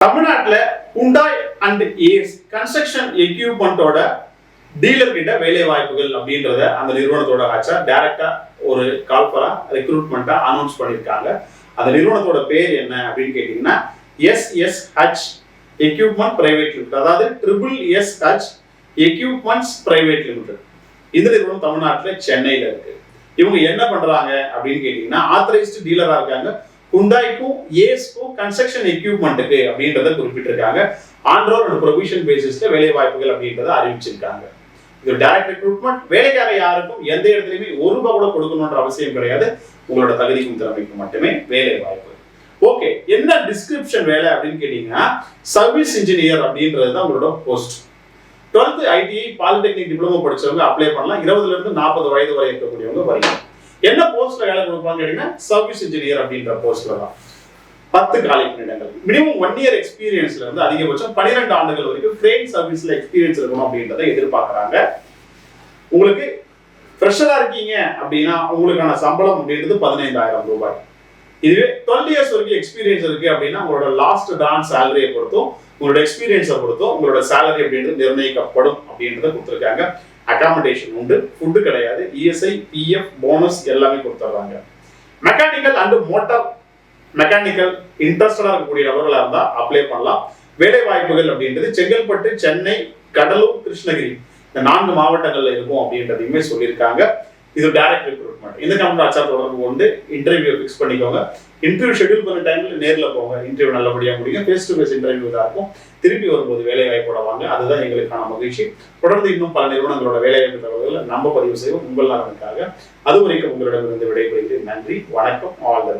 தமிழ்நாட்டுல Hyundai and Ace construction எக்யூப்மெண்டோட dealer கிட்ட வேலை வாய்ப்புகள் அப்படின்றத அந்த நிறுவனத்தோட ஆச்சா டைரக்டா ஒரு கால்பரா ரெக்ரூட்மெண்டா அனௌன்ஸ் பண்ணிருக்காங்க. அந்த நிறுவனத்தோட பேர் என்ன அப்படின்னு கேட்டீங்கன்னா SSH எக்யூப்மெண்ட் பிரைவேட் லிமிடெட், அதாவது SSH எக்யூப்மெண்ட்ஸ் பிரைவேட் லிமிடெட். இந்த நிறுவனம் தமிழ்நாட்டுல சென்னையில இருக்கு. இவங்க என்ன பண்றாங்க அப்படின்னு கேட்டீங்கன்னா ஆத்தரைஸ்டு டீலரா இருக்காங்க. Hyundaiக்கும் ஏஸ்க்கும் கன்ஸ்ட்ரக்ஷன் எக்யூப்மெண்ட்டுக்கு அப்படின்றத குறிப்பிட்டிருக்காங்க. ஆன்ரோல் அண்ட் ப்ரொவிஷன் பேசிஸ்ல வேலை வாய்ப்புகள் அப்படின்றத அறிவிச்சிருக்காங்க. இது டைரக்ட் ரெக்ரூட்மெண்ட். வேலைக்காக யாருக்கும் எந்த இடத்துலையுமே ₹1 கூட கொடுக்கணும்ன்ற அவசியம் கிடையாது. உங்களோட தகுதிக்கும் திறமைக்கும் மட்டுமே வேலை வாய்ப்பு. ஓகே, என்ன டிஸ்கிரிப்ஷன் வேலை அப்படின்னு கேட்டீங்கன்னா சர்வீஸ் இன்ஜினியர் அப்படின்றது தான் உங்களோட post. 12th ITI polytechnic diploma படிச்சவங்க அப்ளை பண்ணலாம். 20 இருந்து 40 வயது வரை இருக்கக்கூடியவங்க வரீங்க. என்ன போஸ்ட்ல வேலை கொடுப்பாங்க கேட்டீங்கன்னா சர்வீஸ் இன்ஜினியர் அப்படின்ற போஸ்ட்ல தான் 10 காலி பணியிடங்கள். மினிமம் 1 இயர் எக்ஸ்பீரியன்ஸ்ல இருந்து அதிகபட்சம் 12 ஆண்டுகள் வரைக்கும் ஃப்ரேம் சர்வீஸ்ல எக்ஸ்பீரியன்ஸ் இருக்கணும் அப்படின்றத எதிர்பார்க்கறாங்க. உங்களுக்கு ஃப்ரெஷரா இருக்கீங்க அப்படின்னா உங்களுக்கான சம்பளம் அப்படின்றது ₹15,000. இதுவே 12 இயர்ஸ் வரைக்கும் எக்ஸ்பீரியன்ஸ் இருக்கு அப்படின்னா உங்களோட லாஸ்ட் டான் சேலரியை பொறுத்தும் உங்களோட எக்ஸ்பீரியன்ஸை பொறுத்தும் உங்களோட சேலரி அப்படின்றது நிர்ணயிக்கப்படும் அப்படின்றத கொடுத்துருக்காங்க. அகாமடேஷன் உண்டு, ஃபுட்டு கிடையாது, ESI, PF, போனஸ் எல்லாமே கொடுத்துட்றாங்க. மெக்கானிக்கல் அண்ட் மோட்டார் மெக்கானிக்கல் இன்ட்ரெஸ்டடா இருக்கக்கூடிய நபர்களாக இருந்தா அப்ளை பண்ணலாம். வேலை வாய்ப்புகள் அப்படின்றது செங்கல்பட்டு, சென்னை, கடலூர், கிருஷ்ணகிரி இந்த 4 மாவட்டங்கள்ல இருக்கும் அப்படின்றதையுமே சொல்லியிருக்காங்க. இது டைரக்ட் ரெக்ரூட்மெண்ட். இந்த கம்பெனி ஆச்சார் தொடர்பு கொண்டு இன்டர்வியூ ஃபிக்ஸ் பண்ணிக்கோங்க. இன்டர்வியூ ஷெட்யூல் பண்ண டைம்ல நேர்ல போங்க. இன்டர்வியூ நல்லபடியா முடியும். ஃபேஸ் டு ஃபேஸ் இன்டர்வியூ தான் இருக்கும். திருப்பி வரும்போது வேலை வாய்ப்போட வாங்க. அதுதான் எங்களுக்கான மகிழ்ச்சி. தொடர்ந்து இன்னும் பல நிறுவனங்களோட வேலை வாய்ப்பு தகவல்களை நம்ம பதிவு செய்வோம் உங்கள் நலனுக்காக. அது வரைக்கும் உங்களிடமிருந்து விடைபெறுகிறேன். நன்றி, வணக்கம், ஆல் தி பெஸ்ட்.